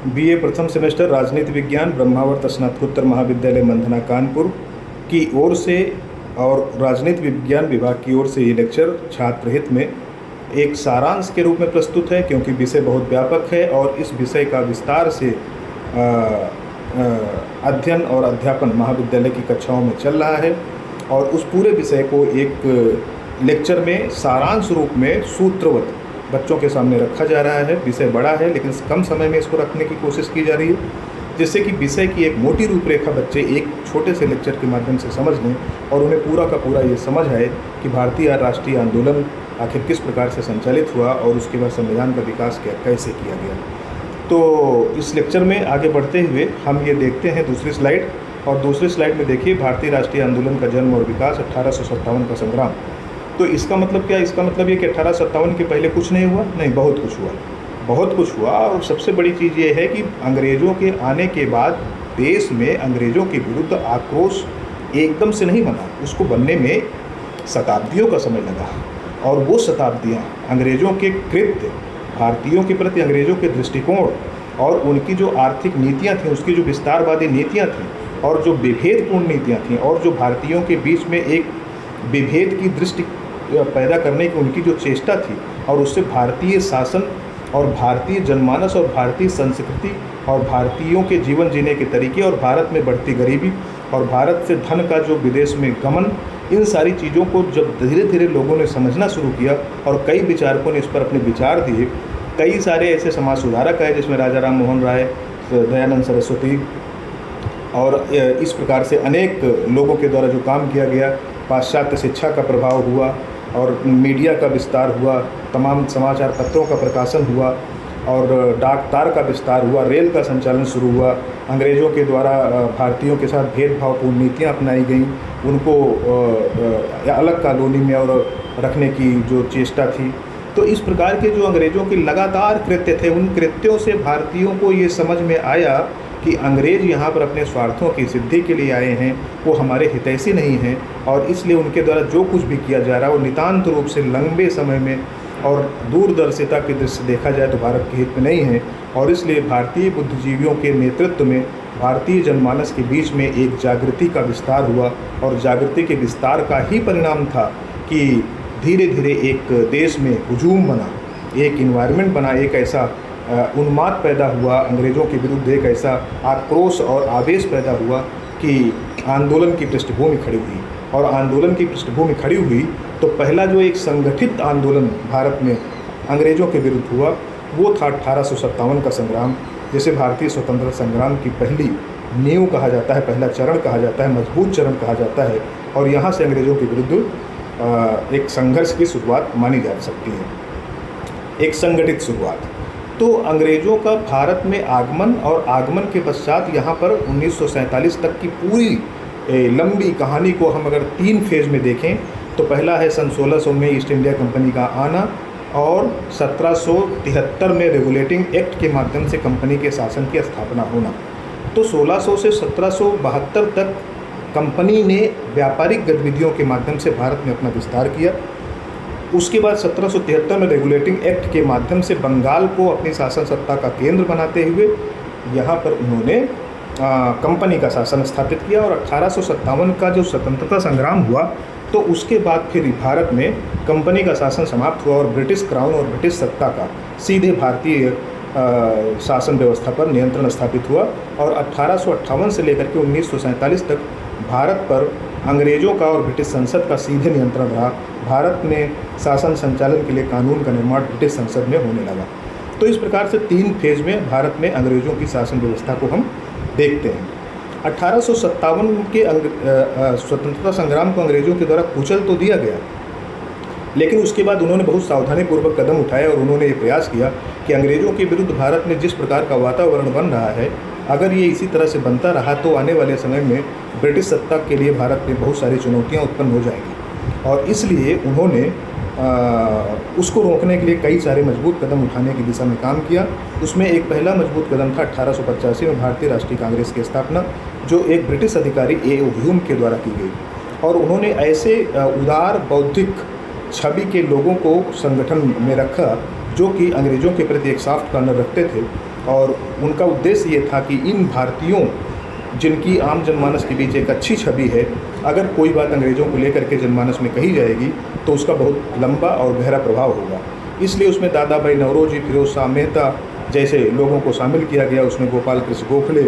BA प्रथम semester राजनीति विज्ञान ब्रह्मावर्त स्नातकोत्तर महाविद्यालय मंथना कानपुर की ओर से और राजनीति विज्ञान विभाग की ओर से ये लेक्चर छात्र हित में एक सारांश के रूप में प्रस्तुत है, क्योंकि विषय बहुत व्यापक है और इस विषय का विस्तार से अध्ययन और अध्यापन महाविद्यालय की कक्षाओं में चल रहा है और उस पूरे विषय को एक लेक्चर में सारांश रूप में सूत्रवत बच्चों के सामने रखा जा रहा है। विषय बड़ा है लेकिन कम समय में इसको रखने की कोशिश की जा रही है, जिससे कि विषय की एक मोटी रूपरेखा बच्चे एक छोटे से लेक्चर के माध्यम से समझ लें और उन्हें पूरा का पूरा ये समझ आए कि भारतीय राष्ट्रीय आंदोलन आखिर किस प्रकार से संचालित हुआ और उसके बाद संविधान का विकास कैसे किया गया। तो इस लेक्चर में आगे बढ़ते हुए हम ये देखते हैं दूसरी स्लाइड, और दूसरी स्लाइड में देखिए भारतीय राष्ट्रीय आंदोलन का जन्म और विकास 1857 का संग्राम। तो इसका मतलब क्या? इसका मतलब ये कि 1857 के पहले कुछ नहीं हुआ? नहीं, बहुत कुछ हुआ, बहुत कुछ हुआ। और सबसे बड़ी चीज़ ये है कि अंग्रेज़ों के आने के बाद देश में अंग्रेज़ों के विरुद्ध आक्रोश एकदम से नहीं बना, उसको बनने में शताब्दियों का समय लगा। और वो शताब्दियाँ अंग्रेज़ों के कृत्य, भारतीयों के प्रति अंग्रेज़ों के दृष्टिकोण और उनकी जो आर्थिक नीतियाँ थीं, उसकी जो विस्तारवादी नीतियाँ थीं और जो विभेदपूर्ण नीतियाँ थीं और जो भारतीयों के बीच में एक विभेद की दृष्टि पैदा करने की उनकी जो चेष्टा थी और उससे भारतीय शासन और भारतीय जनमानस और भारतीय संस्कृति और भारतीयों के जीवन जीने के तरीके और भारत में बढ़ती गरीबी और भारत से धन का जो विदेश में गमन, इन सारी चीज़ों को जब धीरे धीरे लोगों ने समझना शुरू किया और कई विचारकों ने इस पर अपने विचार दिए। कई सारे ऐसे समाज सुधारक आए जिसमें राजा राम मोहन राय, दयानंद सरस्वती और इस प्रकार से अनेक लोगों के द्वारा जो काम किया गया। पाश्चात्य शिक्षा का प्रभाव हुआ और मीडिया का विस्तार हुआ, तमाम समाचार पत्रों का प्रकाशन हुआ और डाक तार का विस्तार हुआ, रेल का संचालन शुरू हुआ। अंग्रेज़ों के द्वारा भारतीयों के साथ भेदभावपूर्ण नीतियाँ अपनाई गईं, उनको अलग कॉलोनी में और रखने की जो चेष्टा थी। तो इस प्रकार के जो अंग्रेज़ों के लगातार कृत्य थे, उन कृत्यों से भारतीयों को ये समझ में आया कि अंग्रेज़ यहाँ पर अपने स्वार्थों की सिद्धि के लिए आए हैं, वो हमारे हितैषी नहीं हैं और इसलिए उनके द्वारा जो कुछ भी किया जा रहा है वो नितांत रूप से लंबे समय में और दूरदर्शिता की दृष्टि से देखा जाए तो भारत के हित में नहीं है। और इसलिए भारतीय बुद्धिजीवियों के नेतृत्व में भारतीय जनमानस के बीच में एक जागृति का विस्तार हुआ और जागृति के विस्तार का ही परिणाम था कि धीरे धीरे एक देश में हुजूम बना, एक इन्वायरमेंट बना, एक ऐसा उन्माद पैदा हुआ अंग्रेज़ों के विरुद्ध, एक ऐसा आक्रोश और आवेश पैदा हुआ कि आंदोलन की पृष्ठभूमि खड़ी हुई। और आंदोलन की पृष्ठभूमि खड़ी हुई तो पहला जो एक संगठित आंदोलन भारत में अंग्रेज़ों के विरुद्ध हुआ वो था 1857 का संग्राम, जिसे भारतीय स्वतंत्रता संग्राम की पहली नींव कहा जाता है, पहला चरण कहा जाता है, मजबूत चरण कहा जाता है। और यहाँ से अंग्रेज़ों के विरुद्ध एक संघर्ष की शुरुआत मानी जा सकती है, एक संगठित शुरुआत। तो अंग्रेज़ों का भारत में आगमन और आगमन के पश्चात यहाँ पर 1947 तक की पूरी लंबी कहानी को हम अगर 3 फेज़ में देखें तो पहला है सन 1600 में ईस्ट इंडिया कंपनी का आना और 1773 में रेगुलेटिंग एक्ट के माध्यम से कंपनी के शासन की स्थापना होना। तो 1600 से 1772 तक कंपनी ने व्यापारिक गतिविधियों के माध्यम से भारत में अपना विस्तार किया। उसके बाद 1773 में रेगुलेटिंग एक्ट के माध्यम से बंगाल को अपनी शासन सत्ता का केंद्र बनाते हुए यहाँ पर उन्होंने कंपनी का शासन स्थापित किया। और 1857 का जो स्वतंत्रता संग्राम हुआ तो उसके बाद फिर भारत में कंपनी का शासन समाप्त हुआ और ब्रिटिश क्राउन और ब्रिटिश सत्ता का सीधे भारतीय शासन व्यवस्था पर नियंत्रण स्थापित हुआ। और 1858 से लेकर के 1947 तक भारत पर अंग्रेज़ों का और ब्रिटिश संसद का सीधे नियंत्रण रहा। भारत में शासन संचालन के लिए कानून का निर्माण ब्रिटिश संसद में होने लगा। तो इस प्रकार से 3 फेज़ में भारत में अंग्रेज़ों की शासन व्यवस्था को हम देखते हैं। 1857 के स्वतंत्रता संग्राम को अंग्रेज़ों के द्वारा कुचल तो दिया गया, लेकिन उसके बाद उन्होंने बहुत सावधानीपूर्वक कदम उठाए और उन्होंने ये प्रयास किया कि अंग्रेज़ों के विरुद्ध भारत में जिस प्रकार का वातावरण बन रहा है, अगर ये इसी तरह से बनता रहा तो आने वाले समय में ब्रिटिश सत्ता के लिए भारत में बहुत सारी चुनौतियाँ उत्पन्न हो जाएंगी। और इसलिए उन्होंने उसको रोकने के लिए कई सारे मजबूत कदम उठाने की दिशा में काम किया। उसमें एक पहला मजबूत कदम था 1885 में भारतीय राष्ट्रीय कांग्रेस की स्थापना, जो एक ब्रिटिश अधिकारी ए.ओ. ह्यूम के द्वारा की गई। और उन्होंने ऐसे उदार बौद्धिक छवि के लोगों को संगठन में रखा जो कि अंग्रेज़ों के प्रति एक सॉफ्ट कॉर्नर रखते थे और उनका उद्देश्य ये था कि इन भारतीयों जिनकी आम जनमानस के बीच एक अच्छी छवि है, अगर कोई बात अंग्रेज़ों को लेकर के जनमानस में कही जाएगी तो उसका बहुत लंबा और गहरा प्रभाव होगा। इसलिए उसमें दादा भाई नौरोजी, फिरोज शाह मेहता जैसे लोगों को शामिल किया गया। उसमें गोपाल कृष्ण गोखले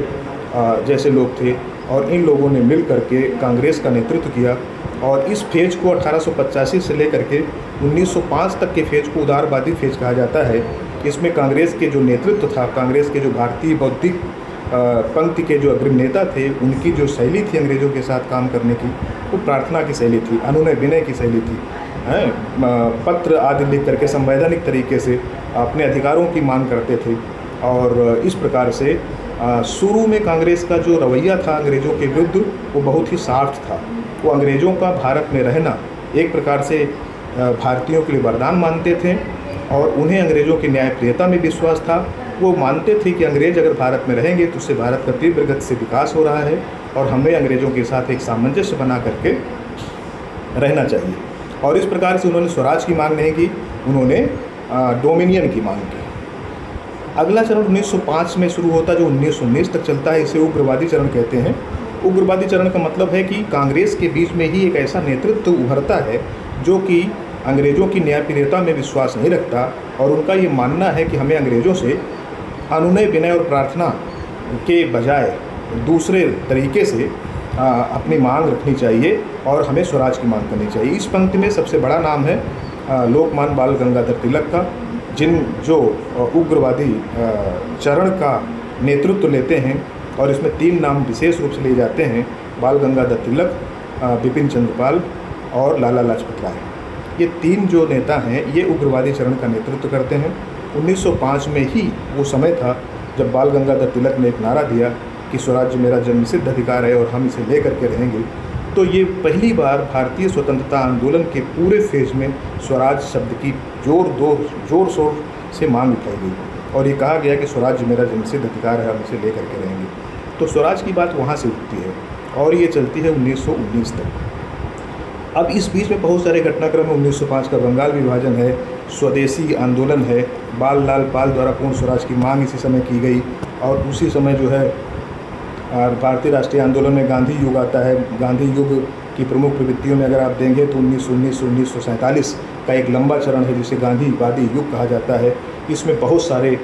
जैसे लोग थे और इन लोगों ने मिल करके कांग्रेस का नेतृत्व किया। और इस फेज को 1885 से लेकर के 1905 तक के फेज को उदारवादी फेज कहा जाता है। इसमें कांग्रेस के जो नेतृत्व था, कांग्रेस के जो भारतीय बौद्धिक पंक्ति के जो अग्रणी नेता थे, उनकी जो शैली थी अंग्रेज़ों के साथ काम करने की, वो प्रार्थना की शैली थी, अनुनय विनय की शैली थी। पत्र आदि लिख करके संवैधानिक तरीके से अपने अधिकारों की मांग करते थे। और इस प्रकार से शुरू में कांग्रेस का जो रवैया था अंग्रेज़ों के विरुद्ध, वो बहुत ही सॉफ्ट था। वो अंग्रेज़ों का भारत में रहना एक प्रकार से भारतीयों के लिए वरदान मानते थे और उन्हें अंग्रेज़ों की न्यायप्रियता में विश्वास था। वो मानते थे कि अंग्रेज़ अगर भारत में रहेंगे तो उससे भारत का तीव्र गति से विकास हो रहा है और हमें अंग्रेज़ों के साथ एक सामंजस्य बना करके रहना चाहिए। और इस प्रकार से उन्होंने स्वराज की मांग नहीं की, उन्होंने डोमिनियन की मांग की। अगला चरण 1905 में शुरू होता, जो 1919 तक चलता है। इसे उग्रवादी चरण कहते हैं। उग्रवादी चरण का मतलब है कि कांग्रेस के बीच में ही एक ऐसा नेतृत्व उभरता है जो कि अंग्रेज़ों की न्यायप्रियता में विश्वास नहीं रखता और उनका ये मानना है कि हमें अंग्रेज़ों से अनुनय विनय और प्रार्थना के बजाय दूसरे तरीके से अपनी मांग रखनी चाहिए और हमें स्वराज की मांग करनी चाहिए। इस पंक्ति में सबसे बड़ा नाम है लोकमान्य बाल गंगाधर तिलक का, जो उग्रवादी चरण का नेतृत्व लेते हैं। और इसमें 3 नाम विशेष रूप से लिए जाते हैं, बाल गंगाधर तिलक, बिपिन चंद्र पाल और लाला लाजपत राय। ये 3 जो नेता हैं ये उग्रवादी चरण का नेतृत्व करते हैं। 1905 में ही वो समय था जब बाल गंगाधर तिलक ने एक नारा दिया कि स्वराज्य मेरा जन्मसिद्ध अधिकार है और हम इसे ले करके रहेंगे। तो ये पहली बार भारतीय स्वतंत्रता आंदोलन के पूरे फेज में स्वराज शब्द की जोर शोर से मांग उठाई गई और ये कहा गया कि स्वराज्य मेरा जन्मसिद्ध अधिकार है, हम इसे ले करके रहेंगे। तो स्वराज की बात वहाँ से उठती है और ये चलती है 1919 तक। अब इस बीच में बहुत सारे घटनाक्रम है। 1905 का बंगाल विभाजन है, स्वदेशी आंदोलन है, बाल लाल पाल द्वारा पूर्ण स्वराज की मांग इसी समय की गई। और उसी समय जो है भारतीय राष्ट्रीय आंदोलन में गांधी युग आता है। गांधी युग की प्रमुख प्रवृत्तियों में अगर आप देंगे तो 1919 से 1947 का एक लंबा चरण है जिसे गांधीवादी युग कहा जाता है। इसमें बहुत सारे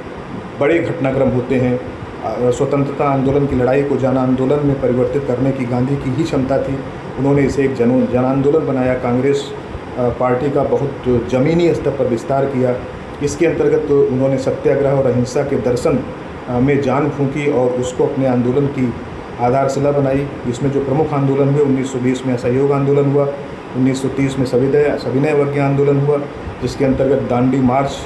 बड़े घटनाक्रम होते हैं। स्वतंत्रता आंदोलन की लड़ाई को जन आंदोलन में परिवर्तित करने की गांधी की ही क्षमता थी। उन्होंने इसे एक जन आंदोलन बनाया। कांग्रेस पार्टी का बहुत ज़मीनी स्तर पर विस्तार किया। इसके अंतर्गत उन्होंने सत्याग्रह और अहिंसा के दर्शन में जान फूंकी और उसको अपने आंदोलन की आधारशिला बनाई। इसमें जो प्रमुख आंदोलन हुए, 1920 में असहयोग आंदोलन हुआ, 1930 में सविनय अवज्ञा आंदोलन हुआ, जिसके अंतर्गत दांडी मार्च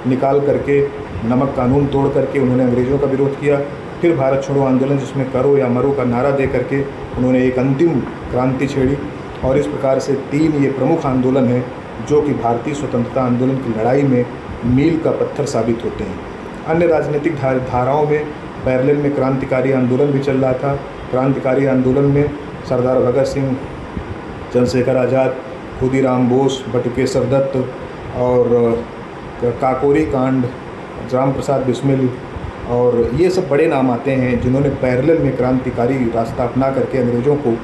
निकाल करके नमक कानून तोड़ करके उन्होंने अंग्रेज़ों का विरोध किया। फिर भारत छोड़ो आंदोलन, जिसमें करो या मरो का नारा दे करके उन्होंने एक अंतिम क्रांति छेड़ी। और इस प्रकार से 3 ये प्रमुख आंदोलन हैं जो कि भारतीय स्वतंत्रता आंदोलन की लड़ाई में मील का पत्थर साबित होते हैं। अन्य राजनीतिक धाराओं में पैरेलल में क्रांतिकारी आंदोलन भी चल रहा था। क्रांतिकारी आंदोलन में सरदार भगत सिंह, चंद्रशेखर आज़ाद, खुदीराम बोस, बटुकेश्वर दत्त और काकोरी कांड, राम प्रसाद बिस्मिल और ये सब बड़े नाम आते हैं जिन्होंने पैरेलल में क्रांतिकारी रास्ता अपना करके अंग्रेज़ों को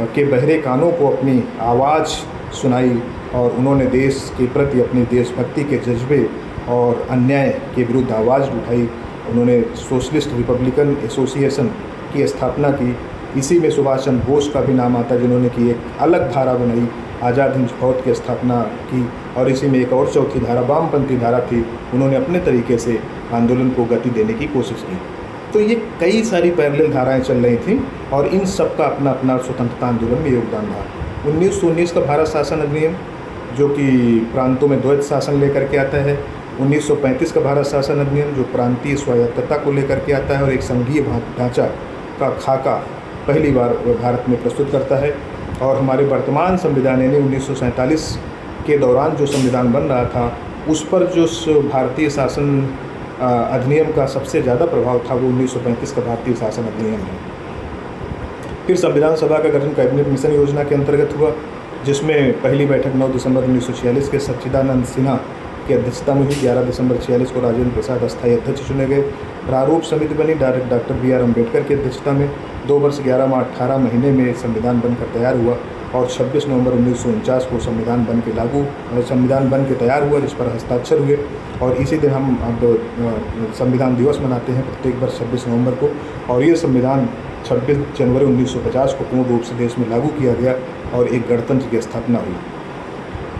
के बहरे कानों को अपनी आवाज़ सुनाई और उन्होंने देश के प्रति अपनी देशभक्ति के जज्बे और अन्याय के विरुद्ध आवाज़ उठाई। उन्होंने सोशलिस्ट रिपब्लिकन एसोसिएशन की स्थापना की। इसी में सुभाष चंद्र बोस का भी नाम आता है जिन्होंने की एक अलग धारा बनाई, आज़ाद हिंद फौज की स्थापना की। और इसी में एक और चौथी धारा वामपंथी धारा थी, उन्होंने अपने तरीके से आंदोलन को गति देने की कोशिश की। तो ये कई सारी पैरेलल धाराएं चल रही थीं और इन सब का अपना अपना स्वतंत्रता आंदोलन में योगदान रहा। 1919 का भारत शासन अधिनियम जो कि प्रांतों में द्वैत शासन लेकर के आता है। 1935 का भारत शासन अधिनियम जो प्रांतीय स्वायत्तता को लेकर के आता है और एक संघीय ढांचा का खाका पहली बार भारत में प्रस्तुत करता है। और हमारे वर्तमान संविधान यानी 1947 के दौरान जो संविधान बन रहा था उस पर जो भारतीय शासन अधिनियम का सबसे ज़्यादा प्रभाव था वो 1935 का भारतीय शासन अधिनियम है। फिर संविधान सभा का गठन कैबिनेट मिशन योजना के अंतर्गत हुआ, जिसमें पहली बैठक 9 दिसंबर 1946 के सच्चिदानंद सिन्हा की अध्यक्षता में हुई। 11 दिसंबर 46 को राजेंद्र प्रसाद अस्थायी अध्यक्ष चुने गए। प्रारूप समिति बनी डॉक्टर B.R. अम्बेडकर की अध्यक्षता में। 2 वर्ष 11 माह 18 महीने में संविधान बनकर तैयार हुआ और 26 नवंबर 1949 को संविधान बन के तैयार हुआ, जिस पर हस्ताक्षर हुए। और इसी दिन हम अब संविधान दिवस मनाते हैं प्रत्येक वर्ष 26 नवंबर को। और ये संविधान 26 जनवरी 1950 को पूर्ण रूप से देश में लागू किया गया और एक गणतंत्र की स्थापना हुई।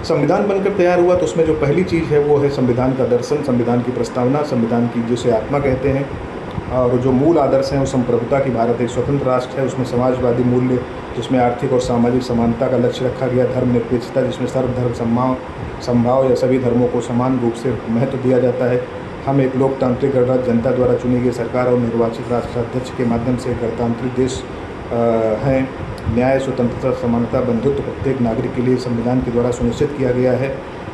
संविधान बनकर तैयार हुआ तो उसमें जो पहली चीज़ है वो है संविधान का दर्शन, संविधान की प्रस्तावना, संविधान की जिसे आत्मा कहते हैं। और जो मूल आदर्श हैं वो संप्रभुता की, भारत एक स्वतंत्र राष्ट्र है, उसमें समाजवादी मूल्य जिसमें आर्थिक और सामाजिक समानता का लक्ष्य रखा गया, धर्मनिरपेक्षता जिसमें सर्वधर्म समभाव या सभी धर्मों को समान रूप से महत्व दिया जाता है। हम एक लोकतांत्रिक गणराज्य, जनता द्वारा चुनी गई सरकार और निर्वाचित राष्ट्राध्यक्ष के माध्यम से गणतांत्रिक देश हैं। न्याय, स्वतंत्रता, समानता, बंधुत्व प्रत्येक नागरिक के लिए संविधान के द्वारा सुनिश्चित किया गया है।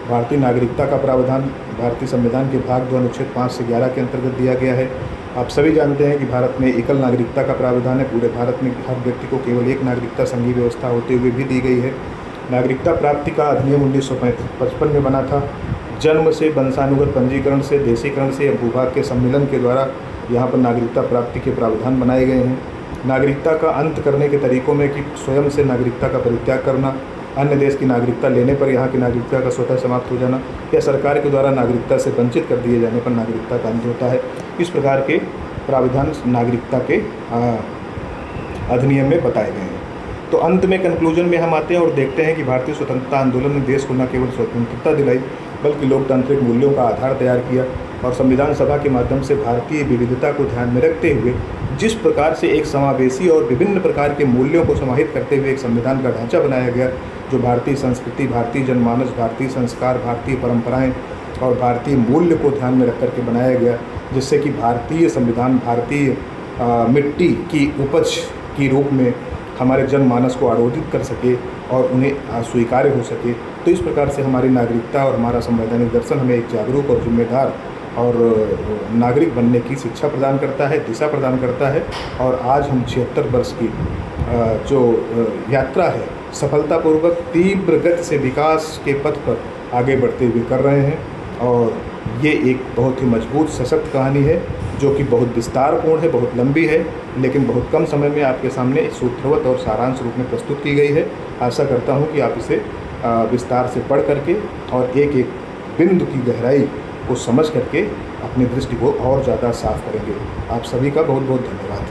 भारतीय नागरिकता का प्रावधान भारतीय संविधान के भाग 2 अनुच्छेद 5 से 11 के अंतर्गत दिया गया है। आप सभी जानते हैं कि भारत में एकल नागरिकता का प्रावधान है। पूरे भारत में हर व्यक्ति को केवल एक नागरिकता संघीय व्यवस्था होते हुए भी दी गई है। नागरिकता प्राप्ति का अधिनियम 1955 में बना था। जन्म से, वंशानुगत पंजीकरण से, देशीकरण से या भूभाग के सम्मिलन के द्वारा यहाँ पर नागरिकता प्राप्ति के प्रावधान बनाए गए हैं। नागरिकता का अंत करने के तरीकों में कि स्वयं से नागरिकता का परित्याग करना, अन्य देश की नागरिकता लेने पर यहाँ की नागरिकता का स्वतः समाप्त हो जाना या सरकार के द्वारा नागरिकता से वंचित कर दिए जाने पर नागरिकता का अंत होता है। इस प्रकार के प्रावधान नागरिकता के अधिनियम में बताए गए हैं। तो अंत में कंक्लूजन में हम आते हैं और देखते हैं कि भारतीय स्वतंत्रता आंदोलन ने देश को न केवल स्वतंत्रता दिलाई बल्कि लोकतांत्रिक मूल्यों का आधार तैयार किया और संविधान सभा के माध्यम से भारतीय विविधता को ध्यान में रखते हुए जिस प्रकार से एक समावेशी और विभिन्न प्रकार के मूल्यों को समाहित करते हुए एक संविधान का ढांचा बनाया गया, जो भारतीय संस्कृति, भारतीय जनमानस, भारतीय संस्कार, भारतीय परंपराएं और भारतीय मूल्य को ध्यान में रख करके बनाया गया, जिससे कि भारतीय संविधान भारतीय मिट्टी की उपज की रूप में हमारे जनमानस को आरोपित कर सके और उन्हें स्वीकार्य हो सके। तो इस प्रकार से हमारी नागरिकता और हमारा संवैधानिक दर्शन हमें एक जागरूक और जिम्मेदार और नागरिक बनने की शिक्षा प्रदान करता है, दिशा प्रदान करता है। और आज हम 76 वर्ष की जो यात्रा है सफलतापूर्वक तीव्र गति से विकास के पथ पर आगे बढ़ते हुए कर रहे हैं। और ये एक बहुत ही मजबूत सशक्त कहानी है जो कि बहुत विस्तारपूर्ण है, बहुत लंबी है, लेकिन बहुत कम समय में आपके सामने सूत्रवत और सारांश रूप में प्रस्तुत की गई है। आशा करता हूँ कि आप इसे विस्तार से पढ़ करके और एक एक बिंदु की गहराई को समझ करके अपनी दृष्टि को और ज़्यादा साफ करेंगे। आप सभी का बहुत बहुत धन्यवाद।